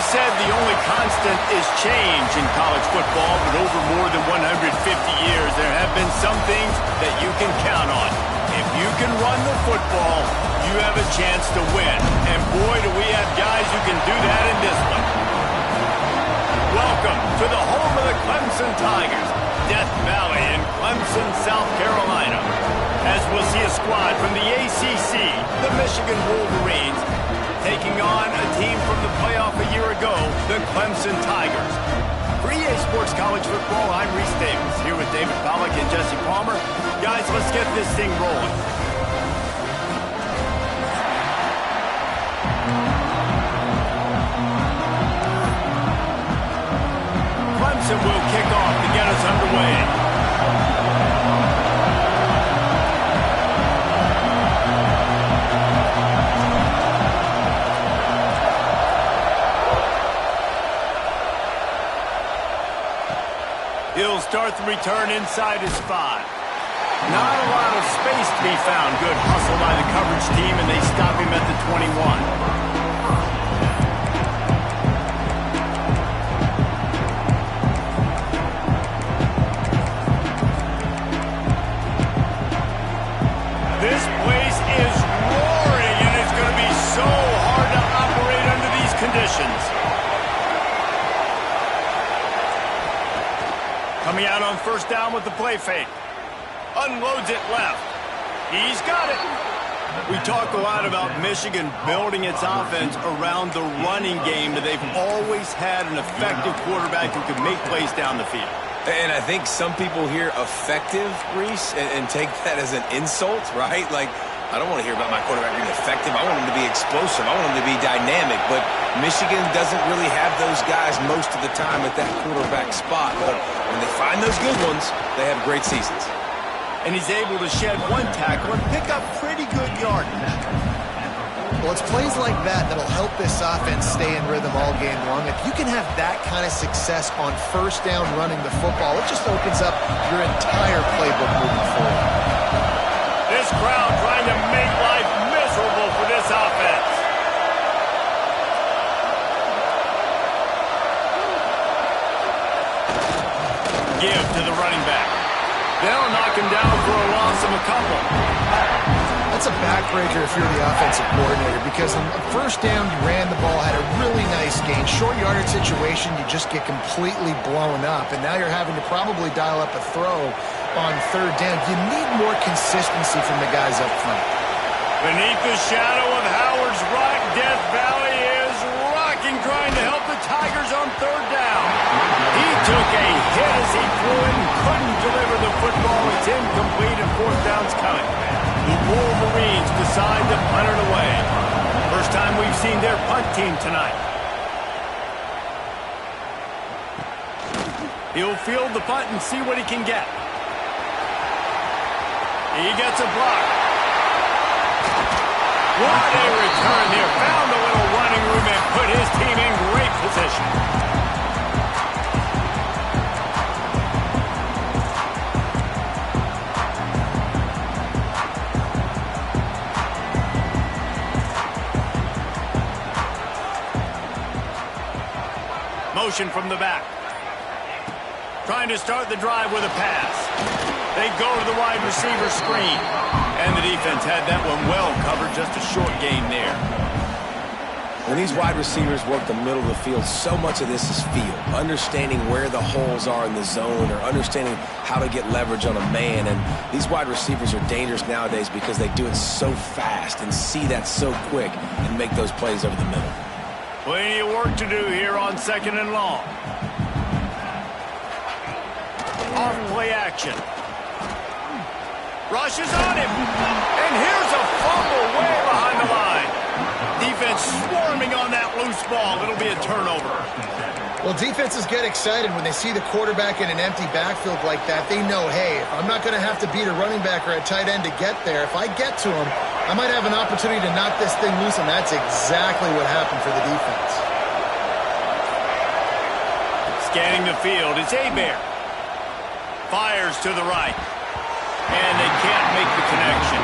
said the only constant is change in college football, but over more than 150 years, there have been some things that you can count on. If you can run the football, you have a chance to win. And boy, do we have guys who can do that in this one. Welcome to the home of the Clemson Tigers, Death Valley in Clemson, South Carolina. As we'll see a squad from the ACC, the Michigan Wolverines, taking on a team from the playoff a year ago, the Clemson Tigers. For EA Sports College Football, I'm Reese Davis, here with David Pollack and Jesse Palmer. Guys, let's get this thing rolling. Clemson will kick off to get us underway. He'll start the return inside his 5. Not a lot of space to be found. Good hustle by the coverage team, and they stop him at the 21. This place is roaring, and it's going to be so hard to operate under these conditions. Coming out on first down with the play fake. Unloads it left. He's got it. We talk a lot about Michigan building its offense around the running game, but they've always had an effective quarterback who can make plays down the field. And I think some people hear effective, Reese, and take that as an insult, right? Like, I don't want to hear about my quarterback being effective. I want him to be explosive. I want him to be dynamic. But Michigan doesn't really have those guys most of the time at that quarterback spot. But when they find those good ones, they have great seasons. And he's able to shed one tackle and pick up pretty good yardage. Well, it's plays like that that'll help this offense stay in rhythm all game long. If you can have that kind of success on first down running the football, it just opens up your entire playbook moving forward. This crowd trying to make life miserable for this offense. Give to the running back. They'll knock him down for a loss of a couple. That's a backbreaker if you're the offensive coordinator, because on first down, you ran the ball, had a really nice gain. Short yardage situation, you just get completely blown up, and now you're having to probably dial up a throw on third down. You need more consistency from the guys up front. Beneath the shadow of Howard's Rock, Death Valley is rocking, trying to help the Tigers on third down. He took a hit as he threw it and couldn't deliver the football. It's incomplete and fourth down's coming. The Wolverines decide to punt it away. First time we've seen their punt team tonight. He'll field the punt and see what he can get. He gets a block. What a return here. Found a little running room and put his team in great position. Motion from the back. Trying to start the drive with a pass. They go to the wide receiver screen. And the defense had that one well covered. Just a short gain there. When these wide receivers work the middle of the field, so much of this is feel. Understanding where the holes are in the zone, or understanding how to get leverage on a man. And these wide receivers are dangerous nowadays because they do it so fast and see that so quick and make those plays over the middle. Plenty of work to do here on second and long. Off play action. Rushes on him. And here's a fumble way behind the line. Defense swarming on that loose ball. It'll be a turnover. Well, defenses get excited when they see the quarterback in an empty backfield like that. They know, hey, I'm not going to have to beat a running back or a tight end to get there. If I get to him, I might have an opportunity to knock this thing loose, and that's exactly what happened for the defense. Scanning the field, it's Hebert. Fires to the right. And they can't make the connection.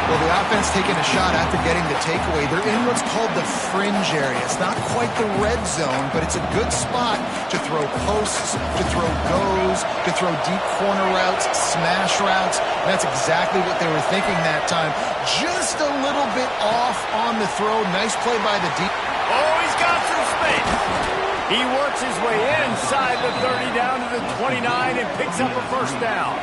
Well, the offense taking a shot after getting the takeaway. They're in what's called the fringe area. It's not quite the red zone, but it's a good spot to throw posts, to throw goes, to throw deep corner routes, smash routes. And that's exactly what they were thinking that time. Just a little bit off on the throw. Nice play by the deep. Oh, he's got some space. He works his way inside the 30 down to the 29 and picks up a first down.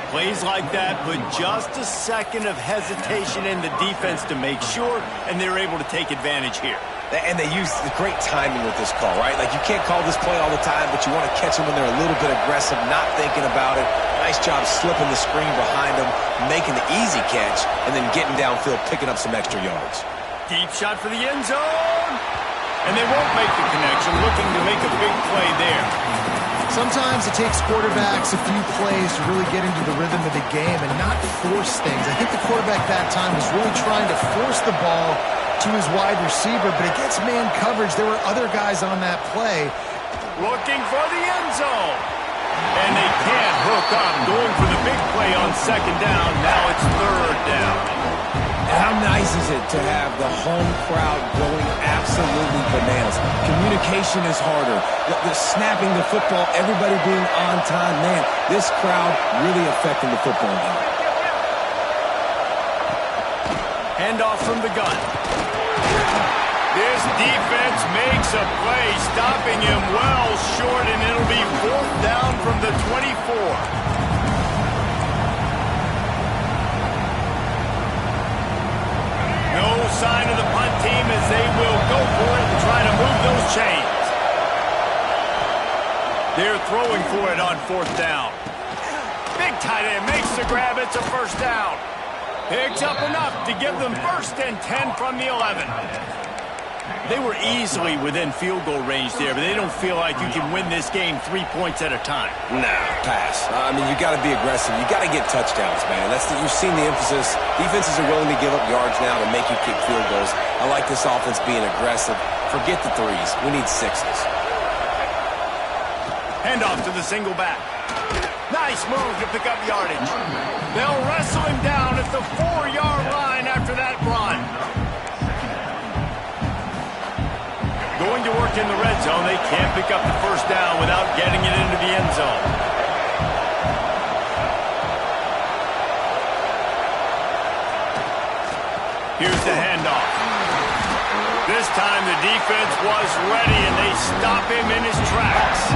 Plays like that put just a second of hesitation in the defense to make sure, and they're able to take advantage here. And they use the great timing with this call, right? Like, you can't call this play all the time, but you want to catch them when they're a little bit aggressive, not thinking about it. Nice job slipping the screen behind them, making the easy catch, and then getting downfield, picking up some extra yards. Deep shot for the end zone. And they won't make the connection, looking to make a big play there. Sometimes it takes quarterbacks a few plays to really get into the rhythm of the game and not force things. I think the quarterback that time was really trying to force the ball to his wide receiver, but against man coverage, there were other guys on that play. Looking for the end zone. And they can't hook up, going for the big play on second down. Now it's third down. How nice is it to have the home crowd going absolutely bananas? Communication is harder. The snapping the football, everybody being on time. Man, this crowd really affecting the football game. Handoff from the gun. This defense makes a play, stopping him well short, and it'll be fourth down from the 24. No sign of the punt team as they will go for it and try to move those chains. They're throwing for it on fourth down. Big tight end makes the grab. It's a first down. Picks up enough to give them first and 10 from the 11. They were easily within field goal range there, but they don't feel like you can win this game 3 points at a time. Nah, pass. I mean, you got to be aggressive. You got to get touchdowns, man. You've seen the emphasis. Defenses are willing to give up yards now to make you kick field goals. I like this offense being aggressive. Forget the threes. We need sixes. Handoff to the single back. Nice move to pick up yardage. They'll wrestle him down at the 4-yard line after that run. Going to work in the red zone. They can't pick up the first down without getting it into the end zone. Here's the handoff. This time the defense was ready, and they stop him in his tracks.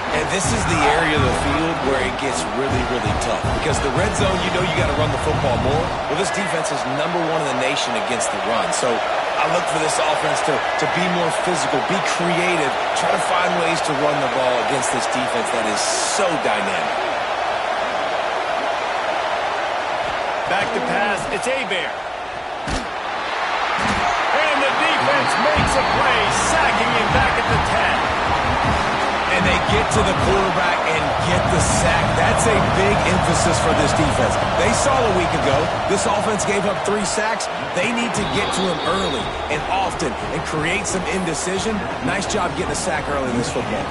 And this is the area of the field where it gets really, really tough. Because the red zone, you know you got to run the football more. Well, this defense is #1 in the nation against the run. So I look for this offense to be more physical, be creative, try to find ways to run the ball against this defense that is so dynamic. Back to pass, it's Hebert. And the defense makes a play, sacking him back at the 10. And they get to the quarterback and get the sack. That's a big emphasis for this defense. They saw a week ago, this offense gave up 3 sacks. They need to get to him early and often and create some indecision. Nice job getting a sack early in this football.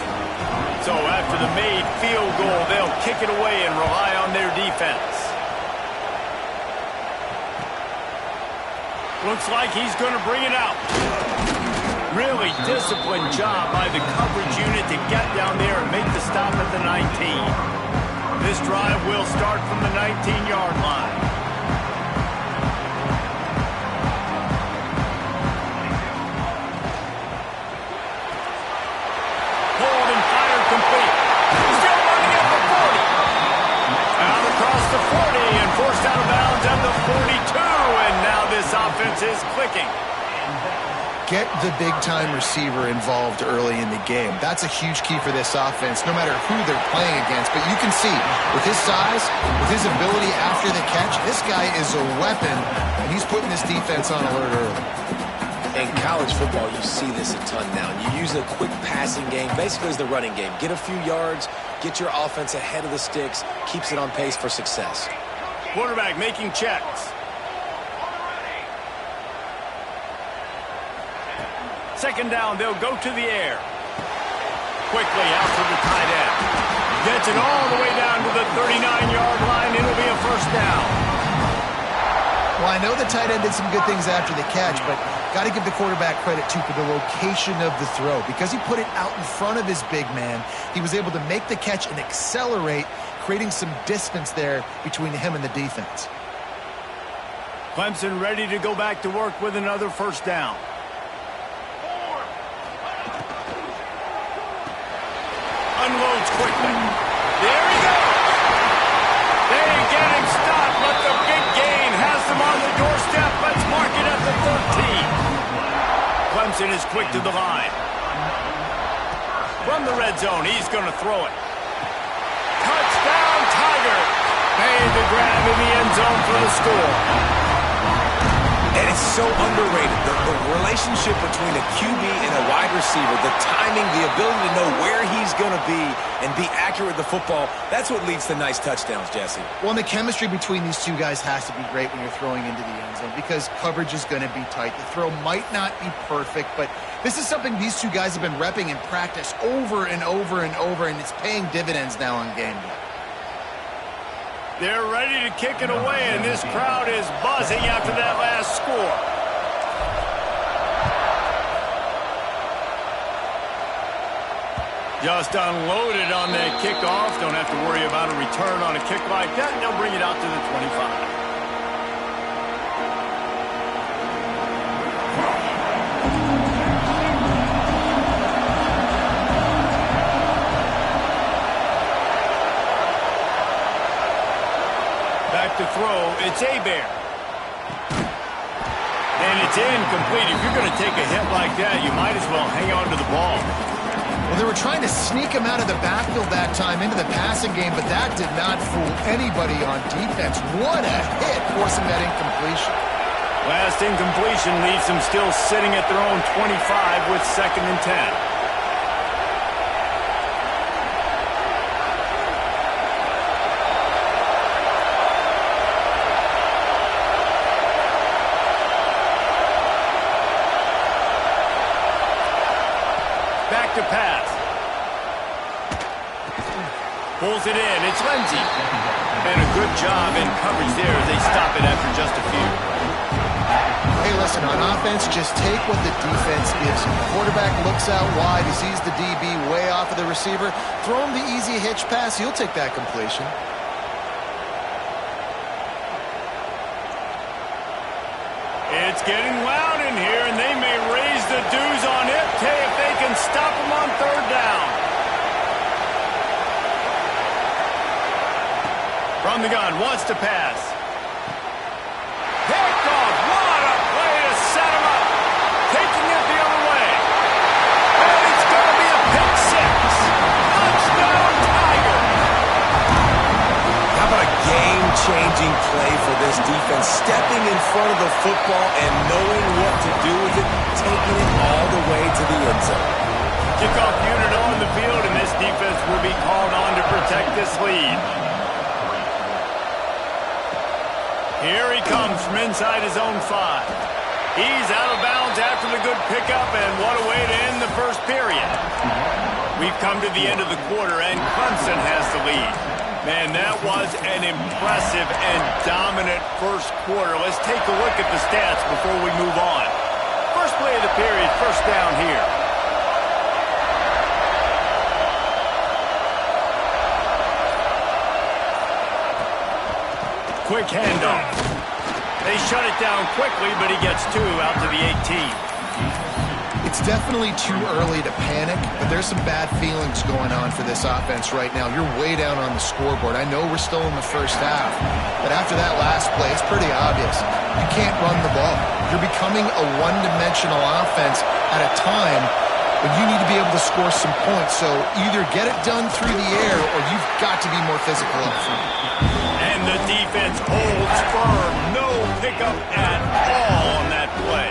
So after the made field goal, they'll kick it away and rely on their defense. Looks like he's going to bring it out. Really disciplined job by the coverage unit to get down there and make the stop at the 19. This drive will start from the 19-yard line. Hold and fire complete. Still running at the 40. Out across the 40 and forced out of bounds at the 42. And now this offense is clicking. Get the big-time receiver involved early in the game. That's a huge key for this offense, no matter who they're playing against. But you can see, with his size, with his ability after the catch, this guy is a weapon, and he's putting this defense on alert early. In college football, you see this a ton now. You use a quick passing game, basically as the running game. Get a few yards, get your offense ahead of the sticks, keeps it on pace for success. Quarterback making checks. Second down, they'll go to the air. Quickly out to the tight end. Gets it all the way down to the 39-yard line. It'll be a first down. Well, I know the tight end did some good things after the catch, but got to give the quarterback credit, too, for the location of the throw. Because he put it out in front of his big man, he was able to make the catch and accelerate, creating some distance there between him and the defense. Clemson ready to go back to work with another first down. Unloads quickly. There he goes. They get him stopped, but the big gain has them on the doorstep. Let's mark it at the 13. Clemson is quick to the line. From the red zone, he's going to throw it. Touchdown, Tiger. Made the grab in the end zone for the score. And it's so underrated. The relationship between a QB and a wide receiver, the timing, the ability to know where he's going to be and be accurate with the football, that's what leads to nice touchdowns, Jesse. Well, and the chemistry between these two guys has to be great when you're throwing into the end zone because coverage is going to be tight. The throw might not be perfect, but this is something these two guys have been repping in practice over and over and over, and it's paying dividends now on game day. They're ready to kick it away, and this crowd is buzzing after that last score. Just unloaded on the kickoff. Don't have to worry about a return on a kick like that, and they'll bring it out to the 25. To throw, it's Hebert. And it's incomplete. If you're going to take a hit like that, you might as well hang on to the ball. Well, they were trying to sneak him out of the backfield that time into the passing game, but that did not fool anybody on defense. What a hit, forcing that incompletion. Last incompletion leaves them still sitting at their own 25 with 2nd and 10. To pass. Pulls it in. It's Lindsey. And a good job in coverage there as they stop it after just a few. Hey, listen, on offense, just take what the defense gives you. The quarterback looks out wide. He sees the DB way off of the receiver. Throw him the easy hitch pass. He'll take that completion. It's getting loud in here, and they may raise the dues on it. Hey, if they can stop him on 3rd down. From the gun, wants to pass. Picked off. What a play to set him up. Taking it the other way. And it's going to be a pick 6. Touchdown, Tiger. How about a game-changing play for this defense? Stepping in front of the football and knowing what to do with it, taking it all the way to the end zone. Kickoff unit on the field, and this defense will be called on to protect this lead. Here he comes from inside his own 5. He's out of bounds after the good pickup, and what a way to end the first period. We've come to the end of the quarter, and Clemson has the lead. Man, that was an impressive and dominant first quarter. Let's take a look at the stats before we move on. First play of the period, first down here. Quick handoff. They shut it down quickly, but he gets 2 out to the 18. It's definitely too early to panic, but there's some bad feelings going on for this offense right now. You're way down on the scoreboard. I know we're still in the first half, but after that last play, it's pretty obvious. You can't run the ball. You're becoming a one-dimensional offense at a time when you need to be able to score some points. So either get it done through the air or you've got to be more physical up front. And the defense holds firm. No pickup at all on that play.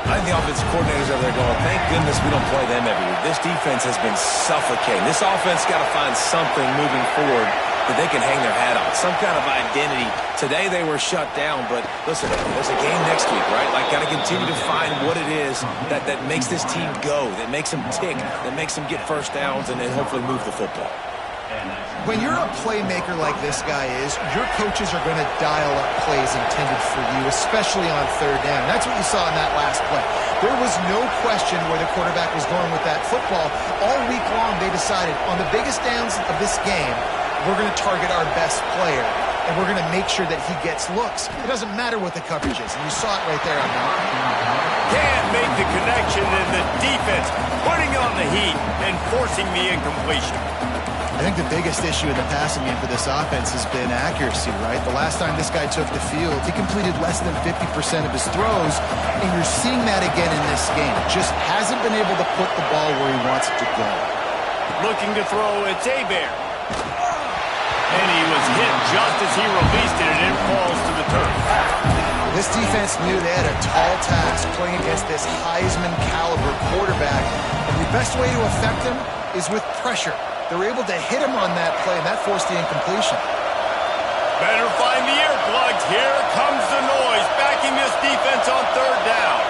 I think the offensive coordinators over there going, thank goodness we don't play them every week. This defense has been suffocating. This offense got to find something moving forward that they can hang their hat on, some kind of identity. Today they were shut down, but listen, there's a game next week, right? Like, got to continue to find what it is that makes this team go, that makes them tick, that makes them get first downs, and then hopefully move the football. When you're a playmaker like this guy is, your coaches are going to dial up plays intended for you, especially on third down. That's what you saw in that last play. There was no question where the quarterback was going with that football. All week long, they decided on the biggest downs of this game, we're going to target our best player, and we're going to make sure that he gets looks. It doesn't matter what the coverage is, and you saw it right there on that. Can't make the connection, and the defense putting on the heat and forcing the incompletion. I think the biggest issue in the passing game for this offense has been accuracy, right? The last time this guy took the field, he completed less than 50% of his throws, and you're seeing that again in this game. Just hasn't been able to put the ball where he wants it to go. Looking to throw, it's Hebert. And he was hit just as he released it, and it falls to the turf. This defense knew they had a tall task playing against this Heisman-caliber quarterback, and the best way to affect him is with pressure. They were able to hit him on that play, and that forced the incompletion. Better find the earplugs. Here comes the noise, backing this defense on third down.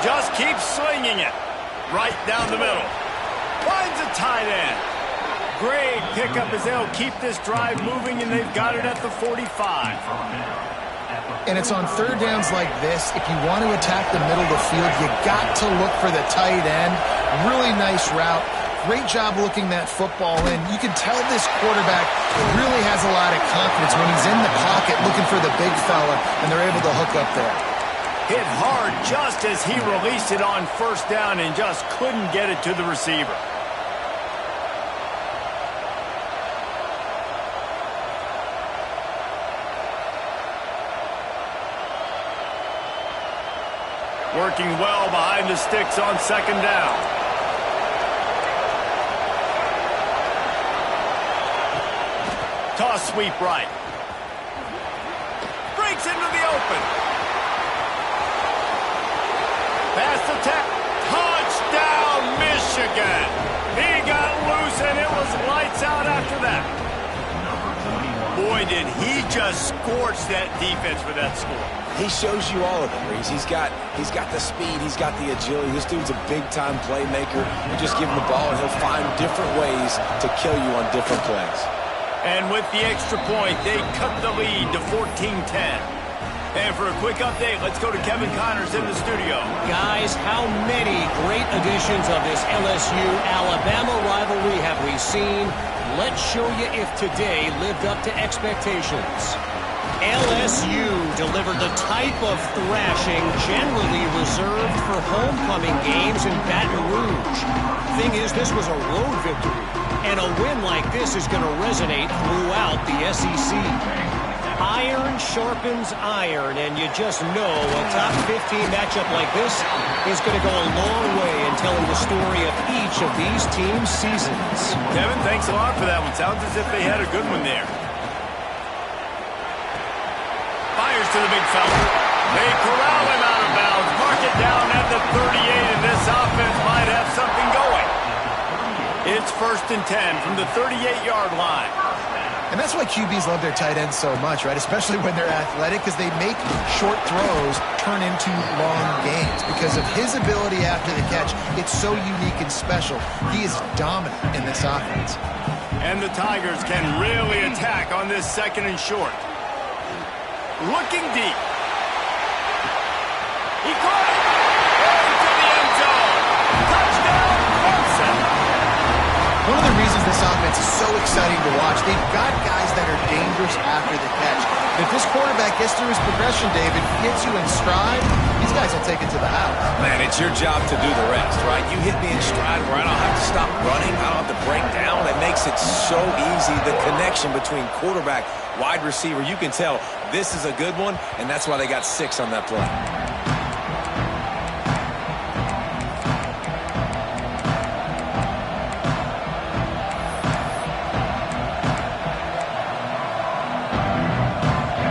Just keep slinging it. Right down the middle. Finds a tight end. Great pickup as they'll keep this drive moving, and they've got it at the 45. And it's on third downs like this. If you want to attack the middle of the field, you got to look for the tight end. Really nice route. Great job looking that football in. You can tell this quarterback really has a lot of confidence when he's in the pocket looking for the big fella, and they're able to hook up there. Hit hard just as he released it on first down and just couldn't get it to the receiver. Working well behind the sticks on second down. Toss sweep right. Breaks into the open. Pass attack. Touchdown, Michigan. He got loose, and it was lights out after that. Boy, did he just scorch that defense with that score. He shows you all of it, Reese. He's got the speed. He's got the agility. This dude's a big-time playmaker. You just give him the ball, and he'll find different ways to kill you on different plays. And with the extra point, they cut the lead to 14-10. And for a quick update, let's go to Kevin Connors in the studio. Guys, how many great editions of this LSU-Alabama rivalry have we seen? Let's show you if today lived up to expectations. LSU delivered the type of thrashing generally reserved for homecoming games in Baton Rouge. Thing is, this was a road victory, and a win like this is going to resonate throughout the SEC. Iron sharpens iron, and you just know a top 15 matchup like this is going to go a long way in telling the story of each of these teams' seasons. Kevin, thanks a lot for that one. Sounds as if they had a good one there. Fires to the big fella. They corral him out of bounds. Mark it down at the 38, and this offense might have something going. It's 1st and 10 from the 38-yard line. And that's why QBs love their tight ends so much, right? Especially when they're athletic, because they make short throws turn into long gains. Because of his ability after the catch, it's so unique and special. He is dominant in this offense. And the Tigers can really attack on this 2nd and short. Looking deep. He caught it. Into the end zone. Touchdown, Clemson. One of the reasons this offense is so exciting to watch, they've got guys that are dangerous after the catch. If this quarterback gets through his progression, David, gets you in stride, these guys will take it to the house. Man, it's your job to do the rest, right? You hit me in stride where I don't have to stop running. I don't have to break down. It makes it so easy. The connection between quarterback, wide receiver, you can tell this is a good one, and that's why they got 6 on that play.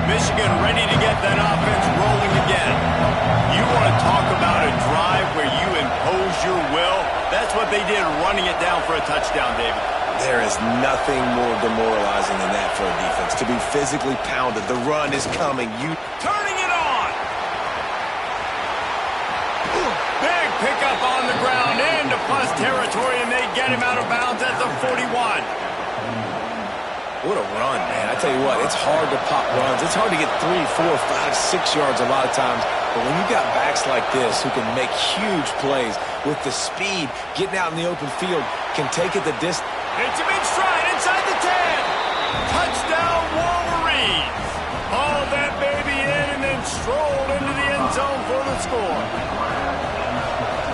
Michigan ready to get that offense rolling again. You want to talk about a drive where you impose your will? That's what they did, running it down for a touchdown, David. There is nothing more demoralizing than that for a defense. To be physically pounded. The run is coming. Turning it on. Big pickup on the ground into plus territory, and they get him out of bounds at the 41. What a run, man. I tell you what, it's hard to pop runs. It's hard to get 3, 4, 5, 6 yards a lot of times. But when you got backs like this who can make huge plays with the speed, getting out in the open field, can take it the distance. Hits him in stride inside the 10. Touchdown, Wolverines. Hauled that baby in and then strolled into the end zone for the score.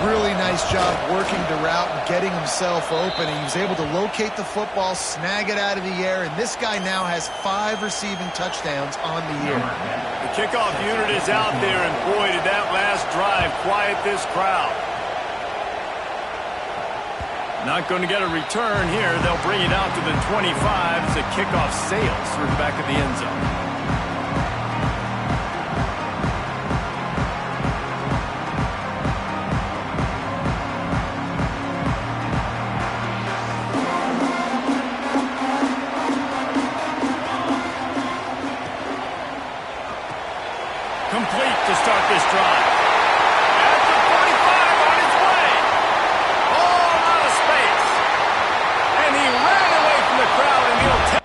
Really nice job working the route and getting himself open. He was able to locate the football, snag it out of the air, and this guy now has 5 receiving touchdowns on the year. The kickoff unit is out there, and boy, did that last drive quiet this crowd. Not going to get a return here. They'll bring it out to the 25 as the kickoff sails through the back of the end zone. Complete to start this drive. At the 45 on its way. All out of space. And he ran away from the crowd, and he'll take.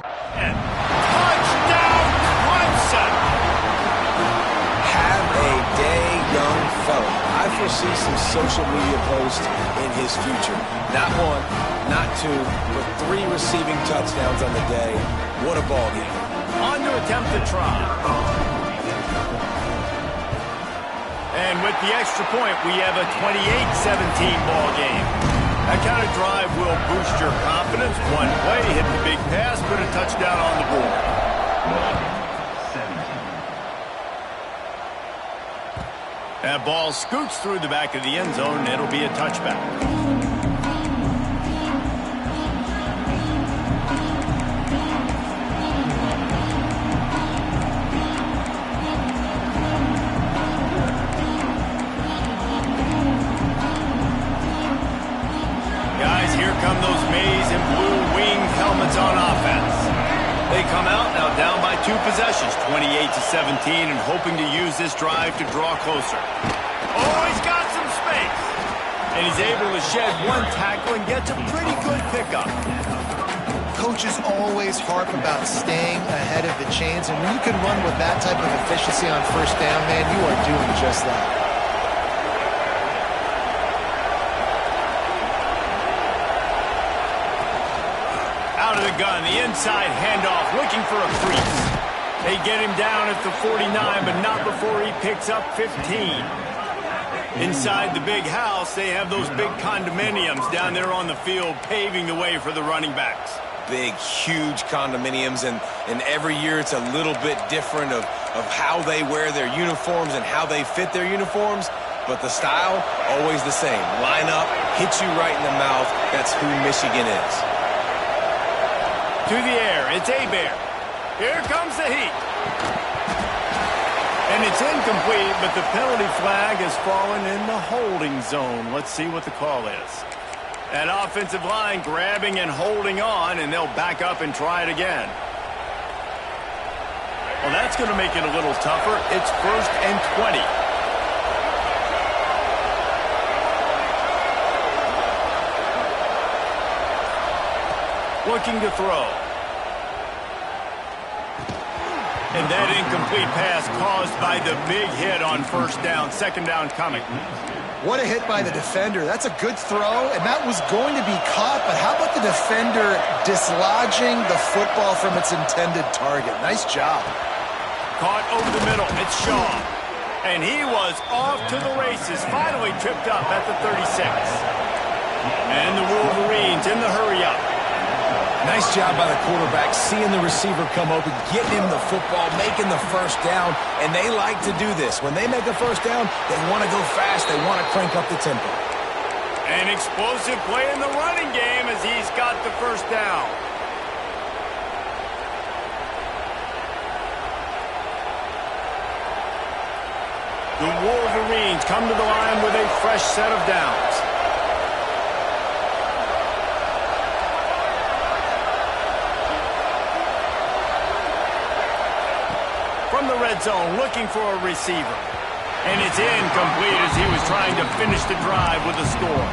Touchdown, Clemson! Have a day, young fella. I foresee some social media posts in his future. Not 1, not 2, but 3 receiving touchdowns on the day. What a ball game. On to attempt the try. And with the extra point, we have a 28-17 ball game. That kind of drive will boost your confidence. One play, hit the big pass, put a touchdown on the board. That ball scoots through the back of the end zone, and it'll be a touchback. Come those maize and blue winged helmets on offense. They come out now down by 2 possessions, 28-17, and hoping to use this drive to draw closer. Oh, he's got some space. And he's able to shed 1 tackle and gets a pretty good pickup. Coaches always harp about staying ahead of the chains, and when you can run with that type of efficiency on first down, man, you are doing just that. Out of the gun, the inside handoff, looking for a crease. They get him down at the 49, but not before he picks up 15. Inside the big house, they have those big condominiums down there on the field, paving the way for the running backs. Big, huge condominiums, and every year it's a little bit different of how they wear their uniforms and how they fit their uniforms, but the style, always the same. Line up, hit you right in the mouth. That's who Michigan is. To the air, it's Hebert. Here comes the heat. And it's incomplete, but the penalty flag has fallen in the holding zone. Let's see what the call is. That offensive line grabbing and holding on, and they'll back up and try it again. Well, that's going to make it a little tougher. It's 1st and 20. looking to throw. And that incomplete pass caused by the big hit on first down. Second down coming. What a hit by the defender. That's a good throw, and that was going to be caught, but how about the defender dislodging the football from its intended target? Nice job. Caught over the middle. It's Shaw. And he was off to the races. Finally tripped up at the 36. And the Wolverines in the hurry-up. Nice job by the quarterback, seeing the receiver come open, getting him the football, making the first down, and they like to do this. When they make a first down, they want to go fast, they want to crank up the tempo. An explosive play in the running game as he's got the first down. The Wolverines come to the line with a fresh set of downs. From the red zone, looking for a receiver. And it's incomplete as he was trying to finish the drive with a score.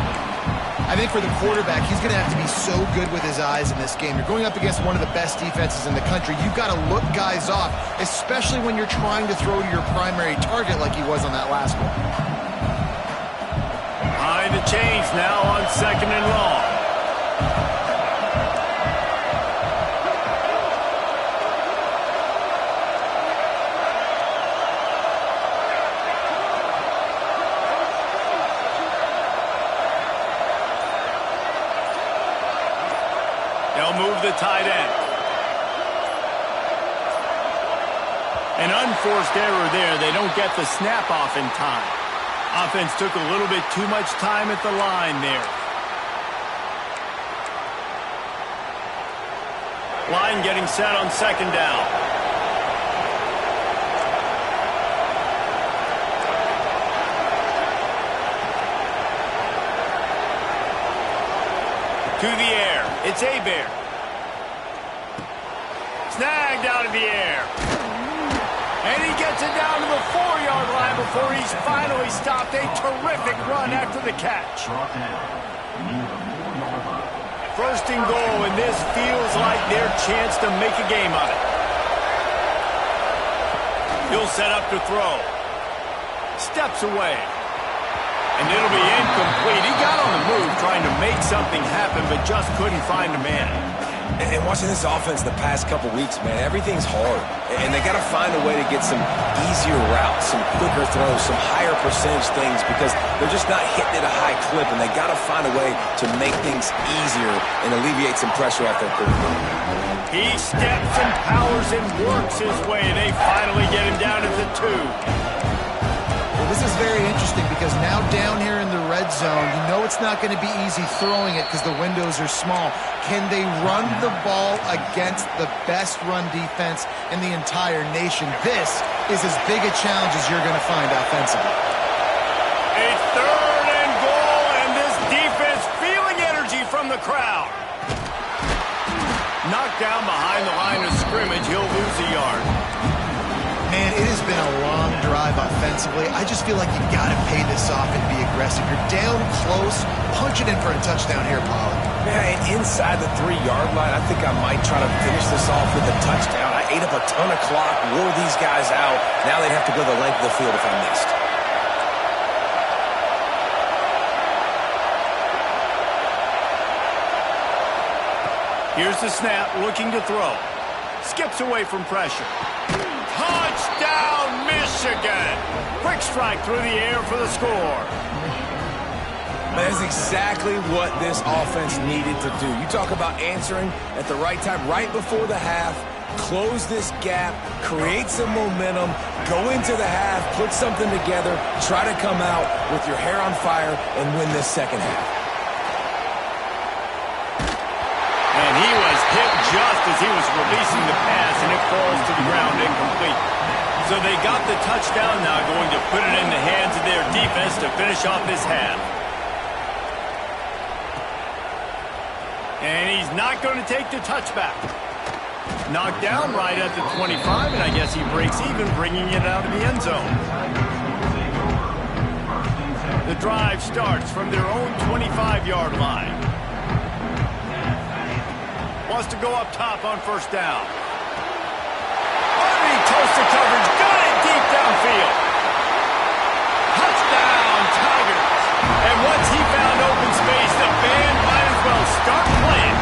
I think for the quarterback, he's going to have to be so good with his eyes in this game. You're going up against one of the best defenses in the country. You've got to look guys off, especially when you're trying to throw to your primary target like he was on that last one. Behind the chains now on second and long. They'll move the tight end. An unforced error there. They don't get the snap off in time. Offense took a little bit too much time at the line there. Line getting set on second down. To the air. It's Hebert. Snagged out of the air. And he gets it down to the 4-yard line before he's finally stopped. A terrific run after the catch. First and goal, and this feels like their chance to make a game of it. He'll set up to throw. Steps away. And it'll be incomplete. He got on the move trying to make something happen, but just couldn't find a man. And watching this offense the past couple weeks, man, everything's hard. And they got to find a way to get some easier routes, some quicker throws, some higher percentage things because they're just not hitting at a high clip. And they got to find a way to make things easier and alleviate some pressure off their quarterback. He steps and powers and works his way. They finally get him down at the 2. This is very interesting because now down here in the red zone, you know it's not going to be easy throwing it because the windows are small. Can they run the ball against the best run defense in the entire nation? This is as big a challenge as you're going to find offensively. A third and goal, and this defense feeling energy from the crowd. Knocked down behind the line of scrimmage, he'll lose a yard. Man, it has been a long drive offensively. I just feel like you've got to pay this off and be aggressive. You're down close. Punch it in for a touchdown here, Pollard. Yeah, and inside the 3-yard line, I think I might try to finish this off with a touchdown. I ate up a ton of clock, wore these guys out. Now they'd have to go the length of the field if I missed. Here's the snap, looking to throw. Skips away from pressure. Touchdown, Michigan! Quick strike through the air for the score. That's exactly what this offense needed to do. You talk about answering at the right time, right before the half, close this gap, create some momentum, go into the half, put something together, try to come out with your hair on fire and win this second half. And he was hit just as he was releasing the pass, and it falls to the ground incomplete. So they got the touchdown now, going to put it in the hands of their defense to finish off this half. And he's not going to take the touchback. Knocked down right at the 25, and I guess he breaks even, bringing it out of the end zone. The drive starts from their own 25-yard line. wants to go up top on first down. Army toasted coverage. Got it deep downfield. Touchdown, Tigers. And once he found open space, the band might as well start playing.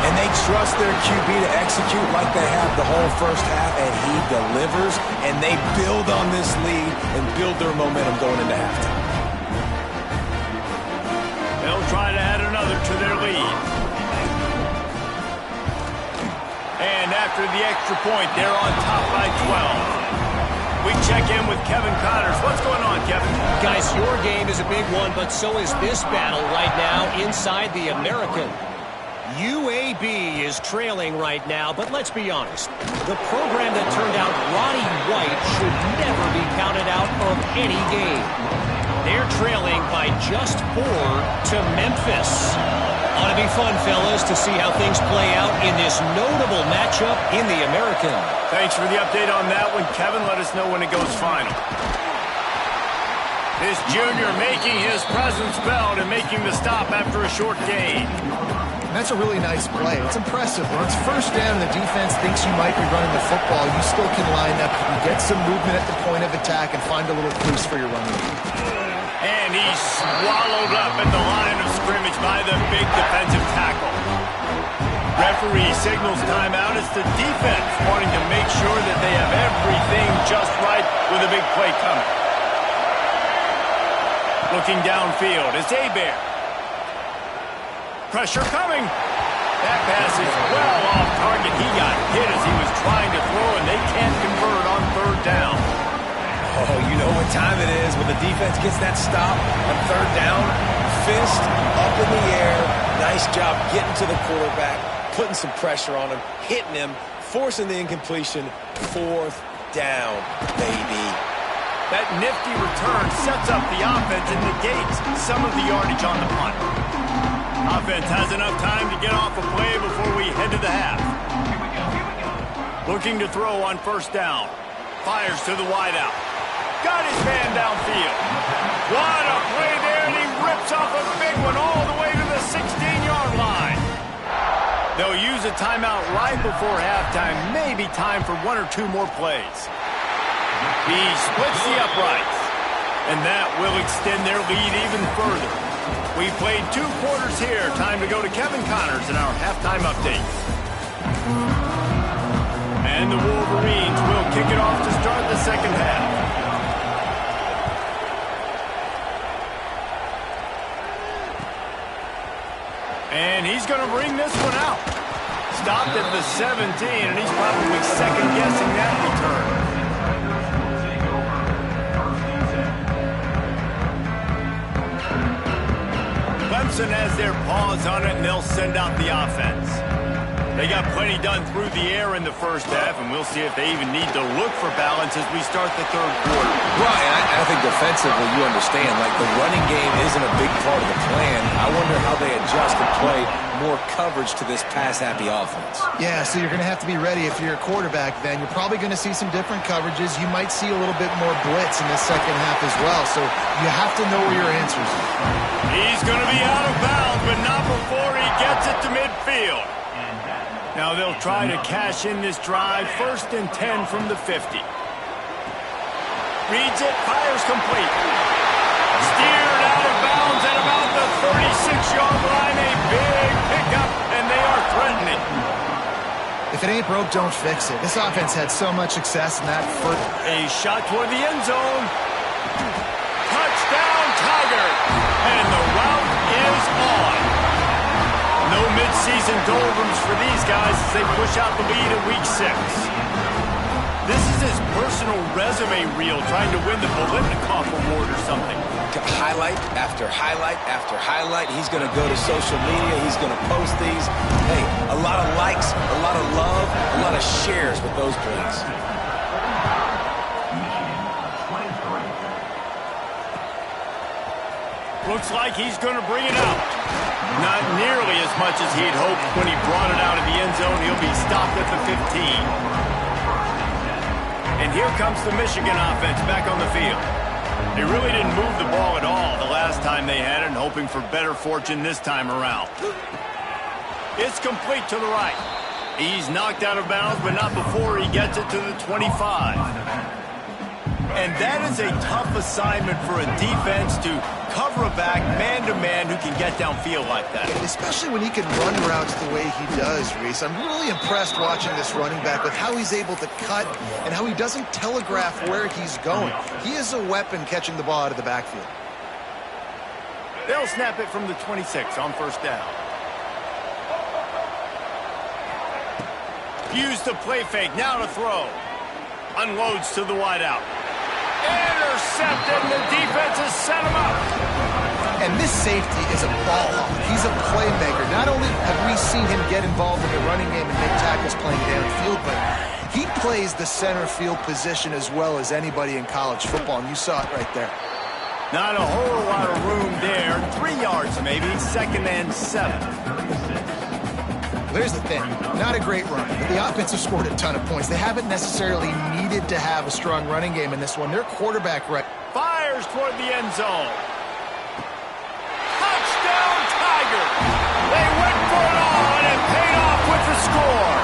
And they trust their QB to execute like they have the whole first half, and he delivers, and they build on this lead and build their momentum going into halftime. They'll try to add another to their lead. And after the extra point, they're on top by 12. We check in with Kevin Connors. What's going on, Kevin? Guys, your game is a big one, but so is this battle right now inside the American. UAB is trailing right now, but let's be honest. The program that turned out Roddy White should never be counted out of any game. They're trailing by just 4 to Memphis. Ought to be fun, fellas, to see how things play out in this notable matchup in the American. Thanks for the update on that one, Kevin. Let us know when it goes final. This junior making his presence felt and making the stop after a short gain. That's a really nice play. It's impressive. When it's first down and the defense thinks you might be running the football, you still can line up. You get some movement at the point of attack and find a little crease for your running. And he's swallowed up at the line of scrimmage by the big defensive tackle. Referee signals timeout. It's the defense wanting to make sure that they have everything just right with a big play coming. Looking downfield is Hebert. Pressure coming. That pass is well off target. He got hit as he was trying to throw, and they can't convert on third down. Oh, you know what time it is when the defense gets that stop on third down. Fist up in the air. Nice job getting to the quarterback, putting some pressure on him, hitting him, forcing the incompletion. Fourth down, baby. That nifty return sets up the offense and negates some of the yardage on the punt. Offense has enough time to get off a play before we head to the half. Looking to throw on first down. Fires to the wideout. Got his man downfield. What a play there, and he rips off a big one all the way to the 16-yard line. They'll use a timeout right before halftime. Maybe time for 1 or 2 more plays. He splits the uprights, and that will extend their lead even further. We played 2 quarters here. Time to go to Kevin Connors in our halftime update. And the Wolverines will kick it off to start the second half. And he's going to bring this one out. Stopped at the 17, and he's probably second-guessing that return. Clemson has their paws on it, and they'll send out the offense. They got plenty done through the air in the first half, and we'll see if they even need to look for balance as we start the third quarter. Right, I think defensively you understand, like the running game isn't a big part of the plan. I wonder how they adjust and play more coverage to this pass-happy offense. Yeah, so you're going to have to be ready if you're a quarterback then. You're probably going to see some different coverages. You might see a little bit more blitz in the second half as well, so you have to know where your answers are. He's going to be out of bounds, but not before he gets it to midfield. Now they'll try to cash in this drive. 1st and 10 from the 50. Reads it, fires complete. Steered out of bounds at about the 36-yard line. A big pickup, and they are threatening. If it ain't broke, don't fix it. This offense had so much success in that first. A shot toward the end zone. Touchdown, Tigers. And the route is on. No mid-season doldrums for these guys as they push out the lead in Week 6. This is his personal resume reel trying to win the Bolitnikoff Award or something. Highlight after highlight after highlight. He's going to go to social media. He's going to post these. Hey, a lot of likes, a lot of love, a lot of shares with those plays. Looks like he's going to bring it out. Not nearly as much as he'd hoped when he brought it out of the end zone. He'll be stopped at the 15. And here comes the Michigan offense back on the field. They really didn't move the ball at all the last time they had it, and hoping for better fortune this time around. It's complete to the right. He's knocked out of bounds, but not before he gets it to the 25. And that is a tough assignment for a defense to cover a back man-to-man who can get downfield like that. Especially when he can run routes the way he does, Reese. I'm really impressed watching this running back with how he's able to cut and how he doesn't telegraph where he's going. He is a weapon catching the ball out of the backfield. They'll snap it from the 26 on first down. Use the play fake, now to throw. Unloads to the wideout. Intercepted, and the defense has set him up. And this safety is a ball hawk. He's a playmaker. Not only have we seen him get involved in the running game and make tackles playing downfield, but he plays the center field position as well as anybody in college football, and you saw it right there. Not a whole lot of room there. 3 yards maybe, 2nd and 7. There's the thing. Not a great run, but the offense has scored a ton of points. They haven't necessarily needed to have a strong running game in this one. Their quarterback fires toward the end zone. Touchdown, Tigers! They went for it all, and it paid off with the score.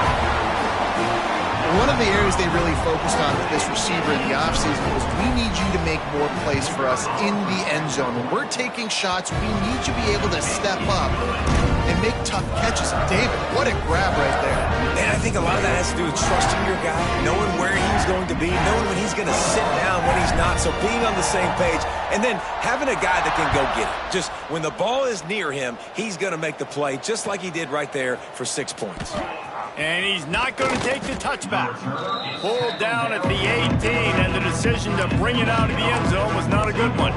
One of the areas they really focused on with this receiver in the offseason was we need you to make more plays for us in the end zone. When we're taking shots, we need you to be able to step up and make tough catches. David, what a grab right there. And I think a lot of that has to do with trusting your guy, knowing where he's going to be, knowing when he's going to sit down, when he's not, so being on the same page, and then having a guy that can go get it. Just when the ball is near him, he's going to make the play just like he did right there for 6 points. And he's not going to take the touchback. Pulled down at the 18, and the decision to bring it out of the end zone was not a good one.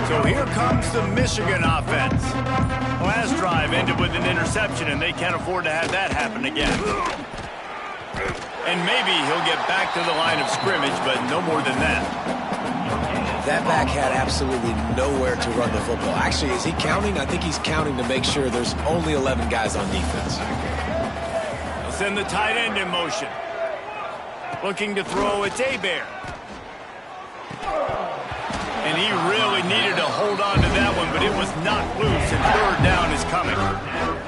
So here comes the Michigan offense. Last drive ended with an interception, and they can't afford to have that happen again. And maybe he'll get back to the line of scrimmage, but no more than that. That back had absolutely nowhere to run the football. Actually, is he counting? I think he's counting to make sure there's only 11 guys on defense. They'll send the tight end in motion. Looking to throw, it's Hebert. And he really needed to hold on to that one, but it was knocked loose, and 3rd down is coming.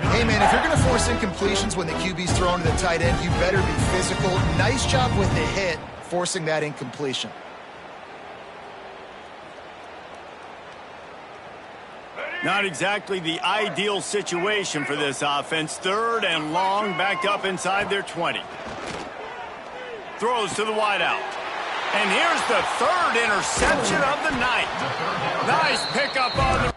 Hey, man, if you're going to force incompletions when the QB's thrown to the tight end, you better be physical. Nice job with the hit, forcing that incompletion. Not exactly the ideal situation for this offense. 3rd and long, backed up inside their 20. Throws to the wideout. And here's the 3rd interception of the night. Nice pickup on the